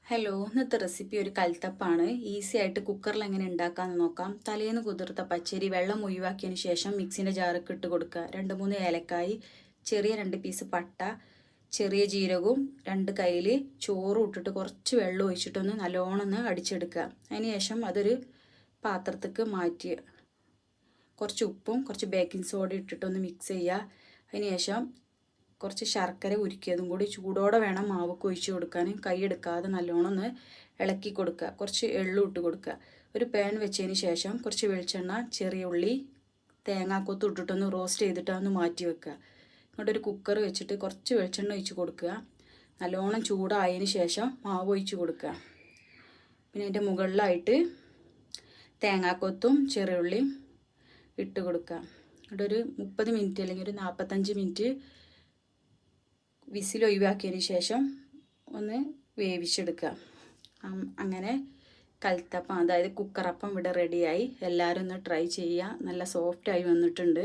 Hello, ഇന്നത്തെ recipe ഒരു കൽത്തപ്പാണ്. Easy ആയിട്ട് കുക്കറിൽ എങ്ങനെ ഉണ്ടാക്കാമെന്ന് നോക്കാം. തലേന്ന് കുതിർത്ത പച്ചരി വെള്ളം ഒഴിവാക്കിയതിന് ശേഷം മിക്സിൻ്റെ ജാറൊക്കെ ഇട്ട് കൊടുക്കുക. 2-3 ഏലക്കായി, ചെറിയ 2 പീസ് പട്ട, ചെറിയ ജീരകവും 2 കയ്യിൽ ചോറും ഇട്ടിട്ട് കുറച്ച് വെള്ളം ഒഴിച്ചിട്ടൊന്ന് നല്ലോണം ഒന്ന് അടിച്ചെടുക്കുക. അതിന് ശേഷം അതൊരു പാത്രത്തേക്ക് മാറ്റി കുറച്ച് ഉപ്പും കുറച്ച് ബേക്കിംഗ് സോഡ ഇട്ടിട്ടൊന്ന് മിക്സ് ചെയ്യുക. അതിന് ശേഷം കുറച്ച് ശർക്കര ഉരുക്കിയതും കൂടി ചൂടോടെ വേണം മാവൊക്കെ ഒഴിച്ച് കൊടുക്കാൻ. കൈ എടുക്കാതെ നല്ലോണം ഒന്ന് ഇളക്കി കൊടുക്കുക. കുറച്ച് എള്ളും ഇട്ട് കൊടുക്കുക. ഒരു പാൻ വെച്ചതിന് ശേഷം കുറച്ച് വെളിച്ചെണ്ണ, ചെറിയ ഉള്ളി, തേങ്ങാക്കൊത്തും ഇട്ടിട്ടൊന്ന് റോസ്റ്റ് ചെയ്തിട്ട് ഒന്ന് മാറ്റി വെക്കുക. ഇങ്ങോട്ടൊരു കുക്കർ വെച്ചിട്ട് കുറച്ച് വെളിച്ചെണ്ണ ഒഴിച്ച് കൊടുക്കുക. നല്ലോണം ചൂടായതിന് ശേഷം മാവ് ഒഴിച്ച് കൊടുക്കുക. പിന്നെ അതിൻ്റെ മുകളിലായിട്ട് തേങ്ങാക്കൊത്തും ചെറിയ ഉള്ളിയും ഇട്ട് കൊടുക്കുക. എന്നിട്ട് ഒരു 30 മിനിറ്റ് അല്ലെങ്കിൽ ഒരു 45 മിനിറ്റ് വിസിൽ ഒഴിവാക്കിയതിന് ശേഷം ഒന്ന് വേവിച്ചെടുക്കുക. അങ്ങനെ കൽത്തപ്പം, അതായത് കുക്കറപ്പം ഇവിടെ റെഡിയായി. എല്ലാവരും ഒന്ന് ട്രൈ ചെയ്യുക. നല്ല സോഫ്റ്റായി വന്നിട്ടുണ്ട്.